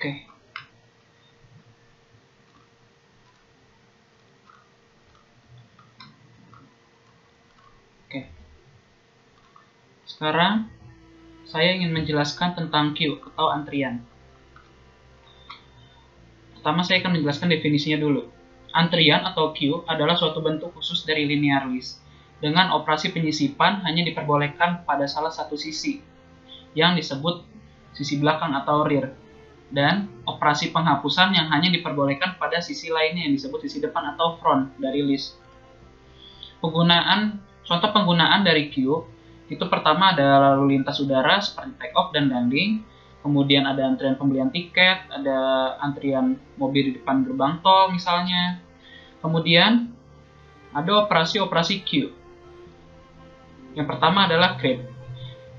Oke. Sekarang saya ingin menjelaskan tentang queue atau antrian. Pertama saya akan menjelaskan definisinya dulu. Antrian atau queue adalah suatu bentuk khusus dari linear list dengan operasi penyisipan hanya diperbolehkan pada salah satu sisi yang disebut sisi belakang atau rear, dan operasi penghapusan yang hanya diperbolehkan pada sisi lainnya yang disebut sisi depan atau front dari list. Contoh penggunaan dari queue itu pertama ada lalu lintas udara seperti take off dan landing, kemudian ada antrian pembelian tiket, ada antrian mobil di depan gerbang tol misalnya. Kemudian ada operasi-operasi queue. Yang pertama adalah create.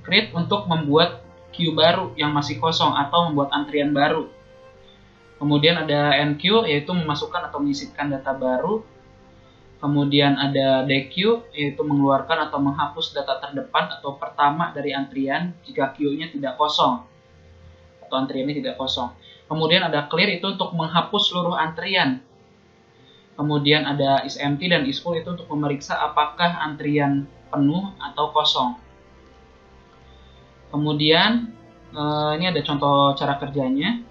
Create untuk membuat queue baru yang masih kosong atau membuat antrian baru. Kemudian ada enqueue, yaitu memasukkan atau menyisipkan data baru. Kemudian ada dequeue, yaitu mengeluarkan atau menghapus data terdepan atau pertama dari antrian jika queue-nya tidak kosong atau antriannya tidak kosong. Kemudian ada clear, itu untuk menghapus seluruh antrian. Kemudian ada is empty dan is full, itu untuk memeriksa apakah antrian penuh atau kosong. Kemudian ini ada contoh cara kerjanya.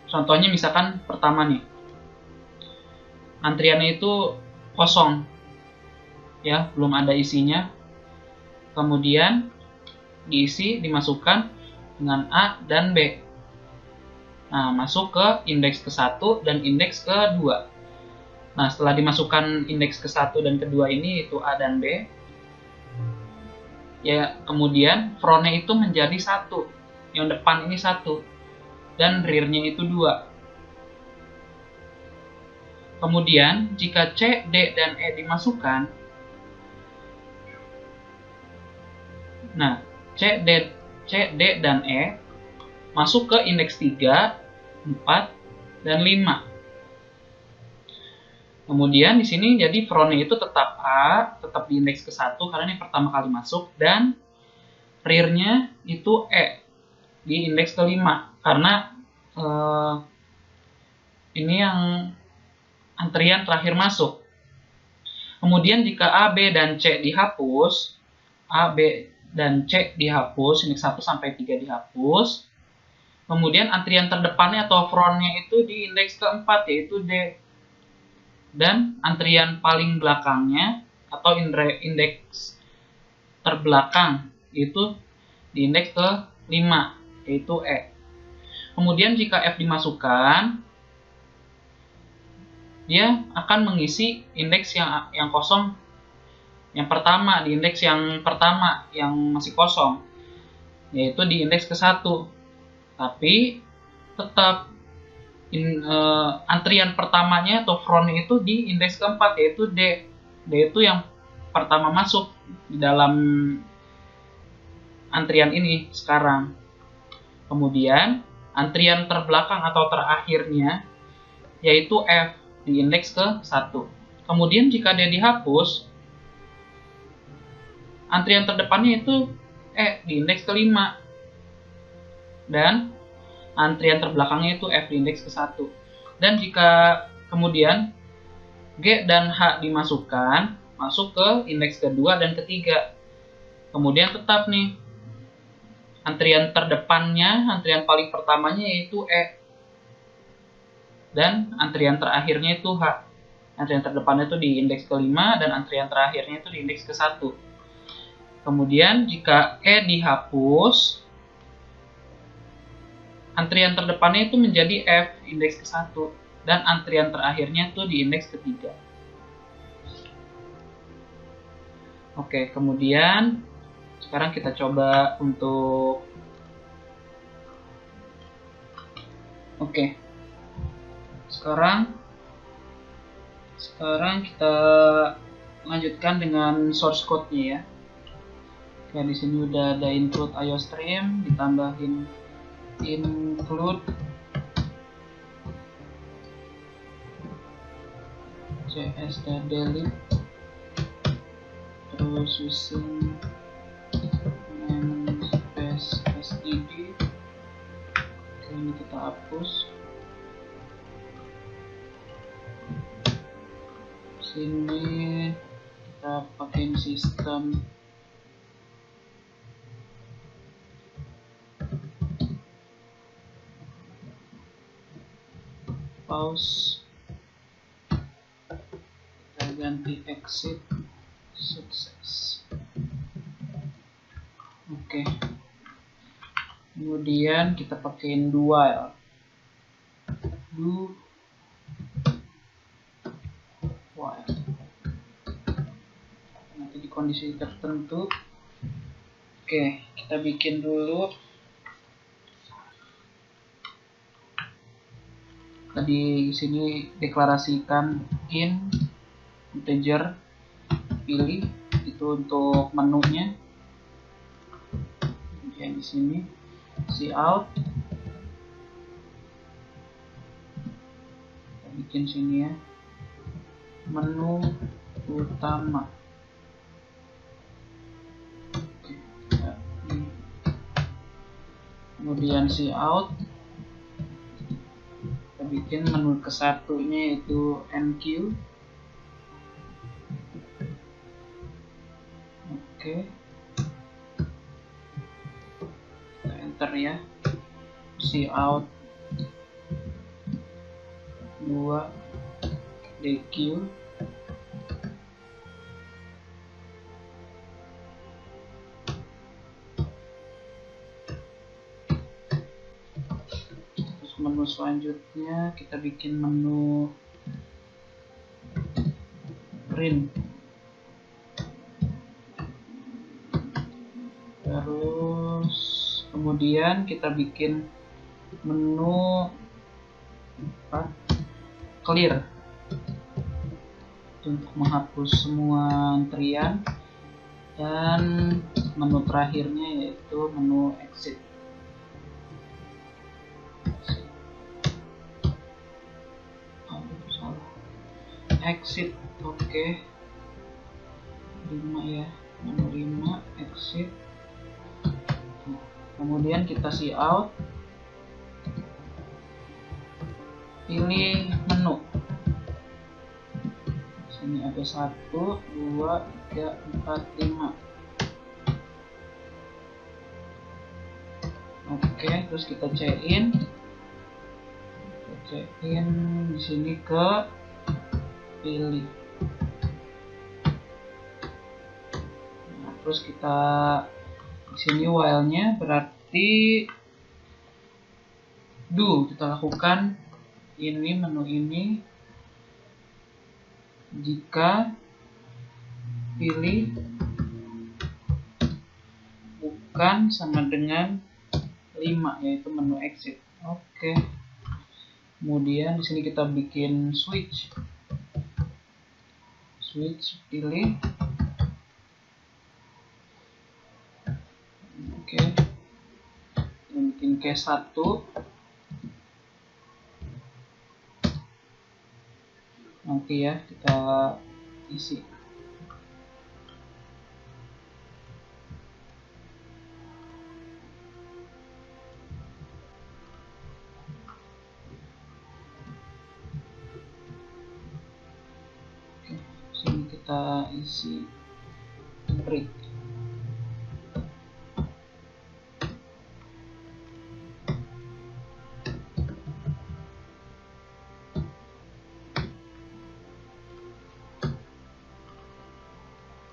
Contohnya misalkan pertama nih, antriannya itu kosong, ya, belum ada isinya. Kemudian diisi, dimasukkan dengan A dan B. Nah, masuk ke indeks ke-1 dan indeks ke-2. Nah, setelah dimasukkan indeks ke-1 dan ke-2 ini, itu A dan B, ya, kemudian frontnya itu menjadi 1, yang depan ini 1, dan rear-nya itu 2. Kemudian, jika C, D, dan E dimasukkan, nah, C, D, dan E masuk ke indeks 3, 4, dan 5. Kemudian di sini jadi frontnya itu tetap A, tetap di indeks ke-1 karena ini pertama kali masuk, dan rear-nya itu E di indeks ke-5 karena ini yang antrian terakhir masuk. Kemudian jika A, B, dan C dihapus, A, B, dan C dihapus, indeks 1 sampai 3 dihapus. Kemudian antrian terdepannya atau frontnya itu di indeks ke-4, yaitu D. Dan antrian paling belakangnya atau indeks terbelakang itu di indeks ke-5, yaitu E. Kemudian jika F dimasukkan, dia akan mengisi indeks yang kosong yang pertama, di indeks yang pertama yang masih kosong, yaitu di indeks ke-1. Tapi tetap antrian pertamanya atau frontnya itu di indeks ke-4, yaitu D. D itu yang pertama masuk di dalam antrian ini sekarang. Kemudian antrian terbelakang atau terakhirnya yaitu F di indeks ke-1. Kemudian jika D dihapus, antrian terdepannya itu E di indeks ke-5. Dan antrian terbelakangnya itu F di indeks ke-1. Dan jika kemudian G dan H dimasukkan, masuk ke indeks ke-2 dan ke-3. Kemudian tetap nih, antrian terdepannya, antrian paling pertamanya yaitu E. Dan antrian terakhirnya itu H. Antrian terdepannya itu di indeks ke-5 dan antrian terakhirnya itu di indeks ke-1. Kemudian jika E dihapus, antrian terdepannya itu menjadi F, indeks ke-1, dan antrian terakhirnya itu di indeks ke-3. Oke, kemudian sekarang kita coba untuk sekarang kita lanjutkan dengan source code-nya ya. Oke, di sini udah ada include IOStream, ditambahin include cs.delete, terus using namespace std, Ini kita hapus. Sini kita pakai sistem pause, kita ganti exit, sukses. Oke. Kemudian kita pakein do while. Nanti di kondisi tertentu. Oke, kita bikin dulu. Tadi di sini deklarasikan integer, pilih itu untuk menunya. Kemudian di sini cout, kita bikin sini ya, menu utama. Kemudian cout, bikin menu kesatunya yaitu NQ. Oke, kita enter ya. Cout 2 DQ. Menu selanjutnya kita bikin menu print, terus kemudian kita bikin menu clear untuk menghapus semua antrian, dan menu terakhirnya yaitu menu exit. Exit, oke. 5 ya, nomor 5 exit. Kemudian kita cout, pilih menu. Sini ada 1, 2, 3, 4, 5. Oke, terus kita check-in. Check-in di sini ke pilih. Nah, terus kita di sini while-nya berarti kita lakukan ini, menu ini jika pilih bukan sama dengan 5, yaitu menu exit. Oke. Kemudian di sini kita bikin switch, pilih. Oke. Bikin case 1. Nanti ya kita isi. Sini kita isi break.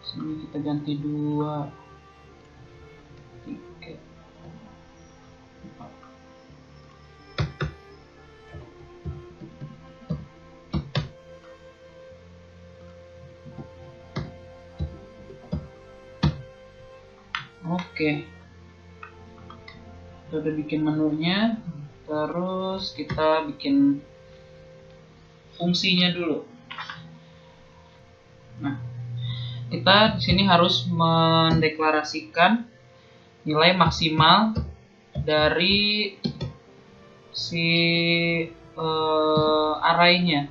Sini kita ganti 2, 3, 4. Oke, kita udah bikin menunya, terus kita bikin fungsinya dulu. Nah, kita di sini harus mendeklarasikan nilai maksimal dari si array-nya.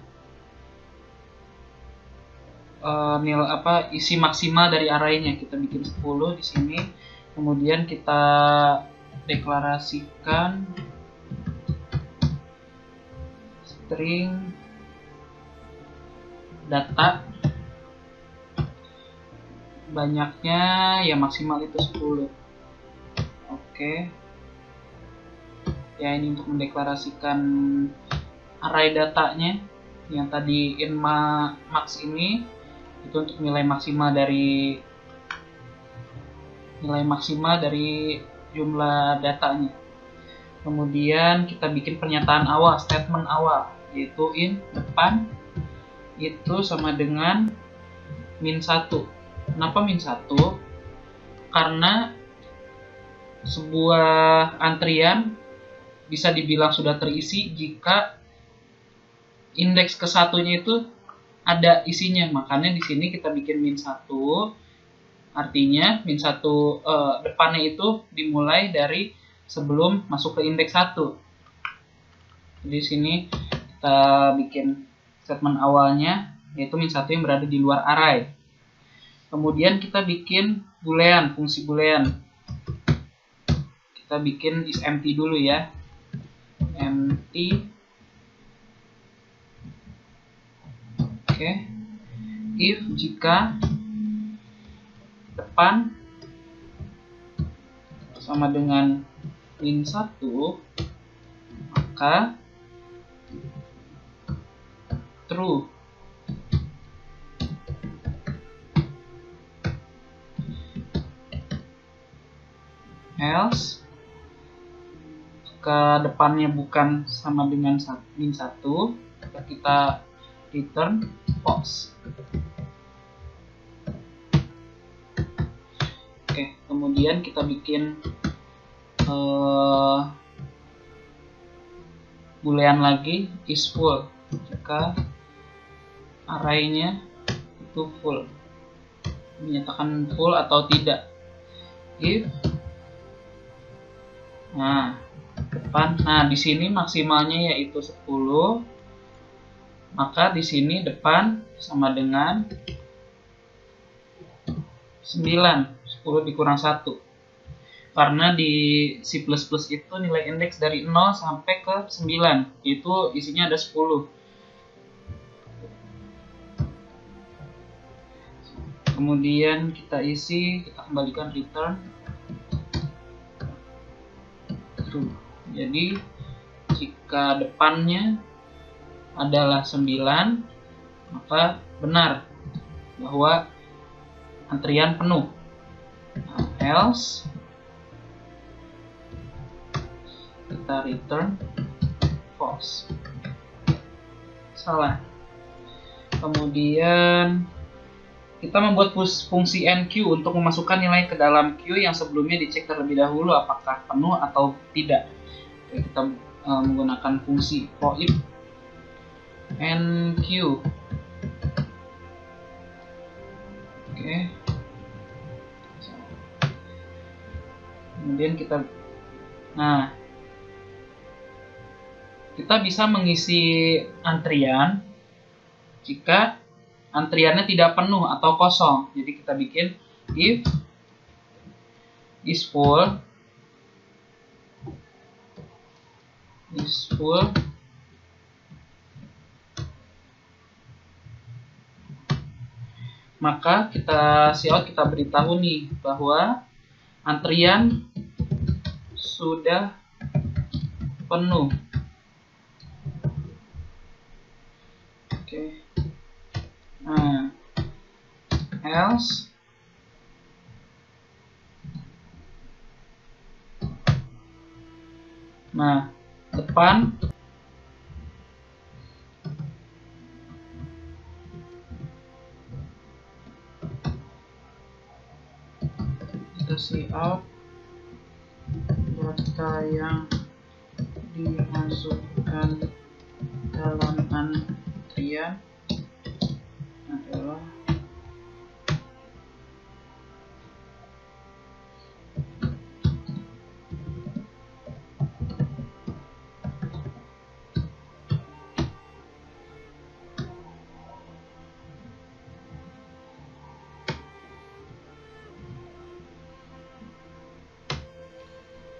Isi maksimal dari array-nya kita bikin 10 di sini. Kemudian kita deklarasikan string data, banyaknya ya maksimal itu 10. Oke. Ya, ini untuk mendeklarasikan array datanya. Yang tadi in max ini itu untuk nilai maksimal dari jumlah datanya. Kemudian kita bikin pernyataan awal, statement awal, yaitu in depan itu sama dengan -1. Kenapa -1? Karena sebuah antrian bisa dibilang sudah terisi jika indeks ke-1-nya itu ada isinya. Makanya di sini kita bikin -1, artinya -1 depannya itu dimulai dari sebelum masuk ke indeks 1. Di sini kita bikin statement awalnya yaitu -1 yang berada di luar array. Kemudian kita bikin boolean, fungsi boolean. Kita bikin is empty dulu ya. Empty. Oke. If jika depan sama dengan -1, maka true. Else jika depannya bukan sama dengan -1, kita return false. Oke, kemudian kita bikin boolean lagi, is full jika arraynya itu full, menyatakan full atau tidak. If depan, di sini maksimalnya yaitu 10, maka di sini depan sama dengan 9, 10 dikurang 1. Karena di C++ itu nilai indeks dari 0 sampai ke 9, itu isinya ada 10. Kemudian kita isi, kita kembalikan return true. Jadi jika depannya adalah 9, maka benar bahwa antrian penuh. Else kita return false. Salah. Kemudian kita membuat fungsi enqueue untuk memasukkan nilai ke dalam queue yang sebelumnya dicek terlebih dahulu apakah penuh atau tidak. Kita menggunakan fungsi for if enqueue. Oke. Kemudian kita bisa mengisi antrian jika antriannya tidak penuh atau kosong. Jadi kita bikin if is full maka kita cout, kita beritahu nih bahwa antrian sudah penuh. Oke. Else depan kita cout data yang dimasukkan dalam antrian adalah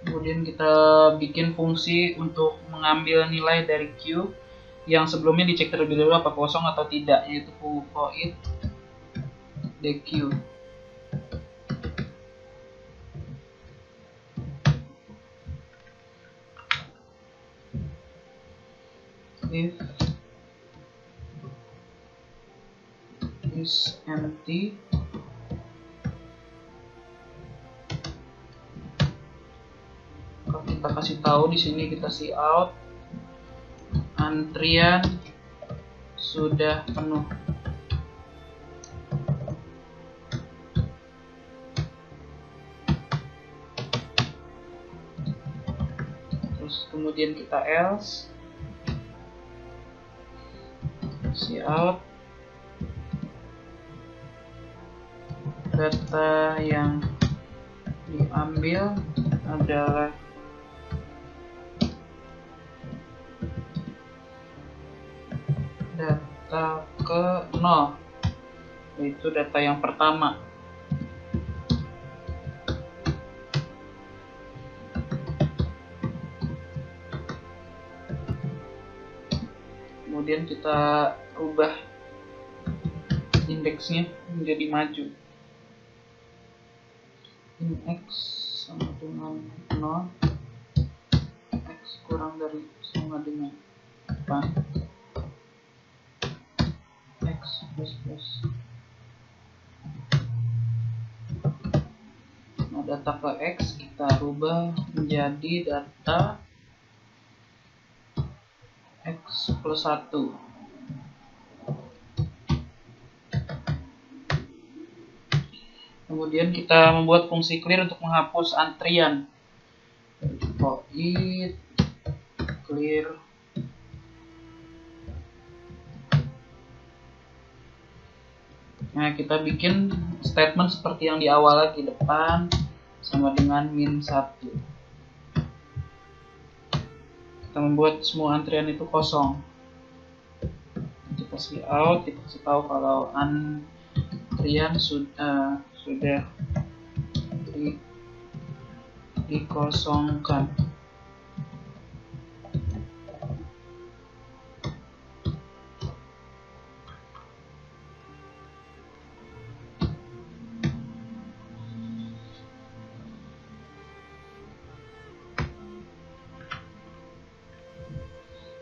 kemudian kita bikin fungsi untuk mengambil nilai dari queue yang sebelumnya dicek terlebih dahulu apa kosong atau tidak, yaitu void dequeue. If is empty, kita kasih tahu di sini, kita cout antrian sudah penuh. Terus kemudian kita else cout data yang diambil adalah data ke 0, yaitu data yang pertama. Kemudian kita ubah indeksnya menjadi maju. In x sama dengan 0, x kurang dari sama dengan 4, x plus. Nah, data ke x kita rubah menjadi data x plus 1. Kemudian kita membuat fungsi clear untuk menghapus antrian. Void clear Nah, kita bikin statement seperti yang di awal lagi, depan sama dengan min 1. Kita membuat semua antrian itu kosong. Kita cout, kita kasih tahu kalau antrian sudah dikosongkan.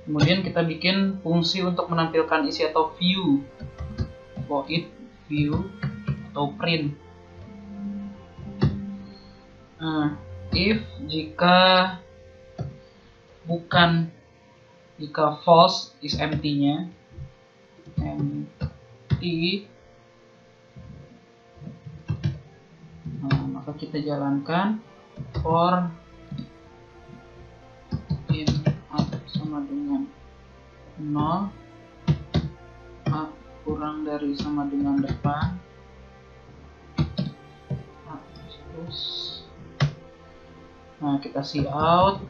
Kemudian kita bikin fungsi untuk menampilkan isi atau view, void view atau print. If jika false is empty-nya, empty, maka kita jalankan for in up sama dengan 0, a kurang dari sama dengan depan, a terus. Nah, kita cout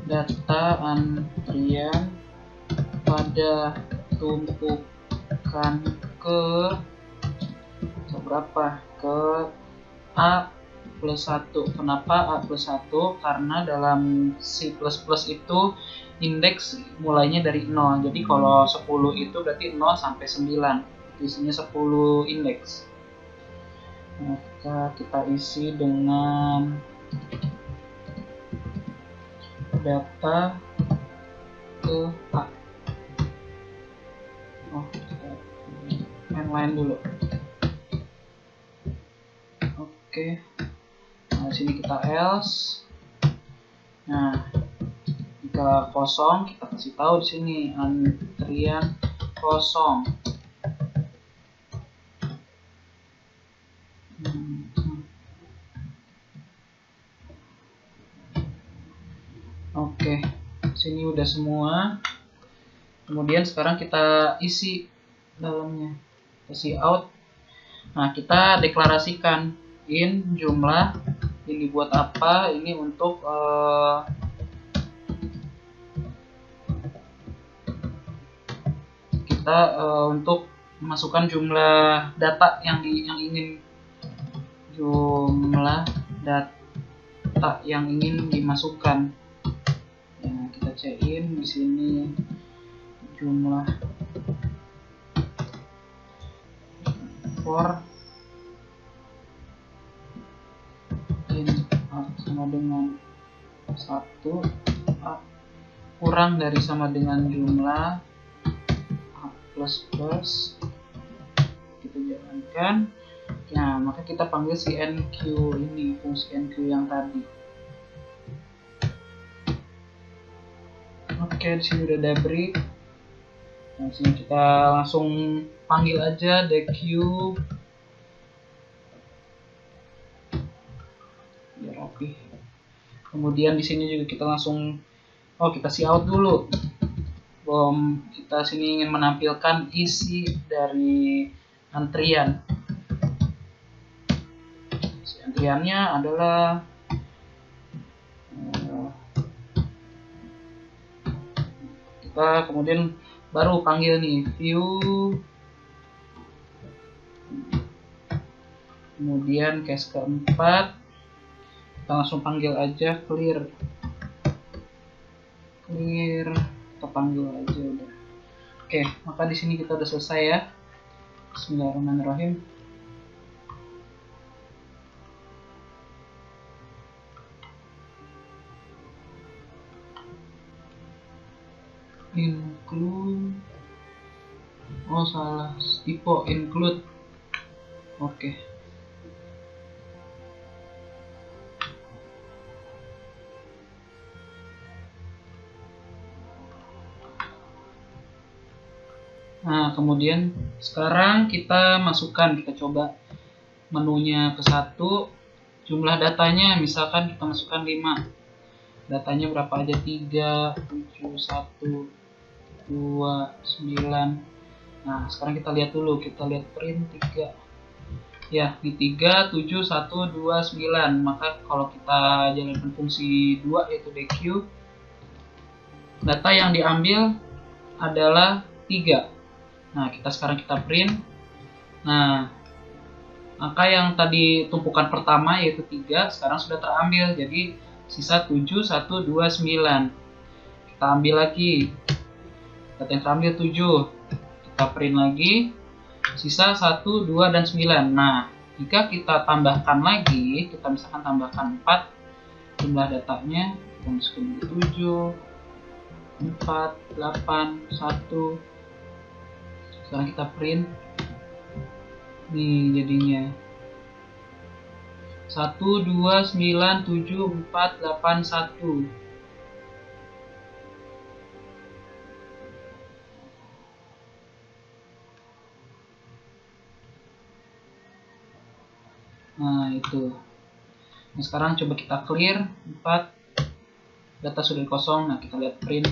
data antrian pada tumpukan ke berapa? Ke A plus 1. Kenapa A plus 1? Karena dalam C++ itu indeks mulainya dari 0. Jadi kalau 10 itu berarti 0 sampai 9. Isinya 10 indeks. Maka kita isi dengan data ke A. Kita main line dulu. Oke. Nah, sini kita else. Nah, jika kosong kita kasih tahu di sini antrian kosong. Oke, sini udah semua. Kemudian sekarang kita isi dalamnya, kita cout. Nah, kita deklarasikan in jumlah. Ini buat apa? Ini untuk kita untuk memasukkan jumlah data yang ingin dimasukkan. C-in di sini jumlah for in A sama dengan 1, A kurang dari sama dengan jumlah A plus plus, kita jalankan. Nah, maka kita panggil si NQ ini, fungsi NQ yang tadi. Oke, di sini udah ada break. Nah, sini kita langsung panggil aja deq biar rapi. Kemudian di sini juga kita langsung kita cout dulu. Kita sini ingin menampilkan isi dari antrian. Isi antriannya adalah kita kemudian baru panggil nih view, kemudian case keempat kita langsung panggil aja clear, kita panggil aja udah. Oke, maka di sini kita udah selesai ya. Bismillahirrahmanirrahim. Include, salah, typo include. Oke. Nah, kemudian sekarang kita masukkan, kita coba menunya ke 1, jumlah datanya misalkan kita masukkan 5. Datanya berapa aja? 3, 7, 1, 2, 9. Nah, sekarang kita lihat dulu, kita lihat print 3. Ya, di 3, 7, 1, 2, 9. Maka kalau kita jalankan fungsi 2 yaitu deq, data yang diambil adalah 3. Nah, sekarang kita print. Nah, maka yang tadi tumpukan pertama yaitu 3 sekarang sudah terambil. Jadi sisa 7, 1, 2, 9. Kita ambil lagi. Data yang terambil 7. Kita print lagi. Sisa 1, 2, dan 9. Nah, jika kita tambahkan lagi, kita misalkan tambahkan 4 jumlah datanya, kita masukin 7, 4, 8, 1. Sekarang kita print. Nih jadinya 1, 2, 9, 7, 4, 8, 1. Nah, itu. Nah, sekarang coba kita clear 4. Data sudah kosong. Nah, kita lihat print.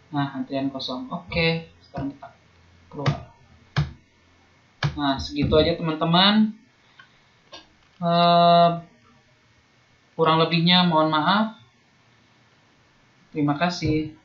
Nah, antrian kosong. Oke, sekarang kita keluar. Nah, segitu aja teman-teman. Kurang lebihnya mohon maaf. Terima kasih.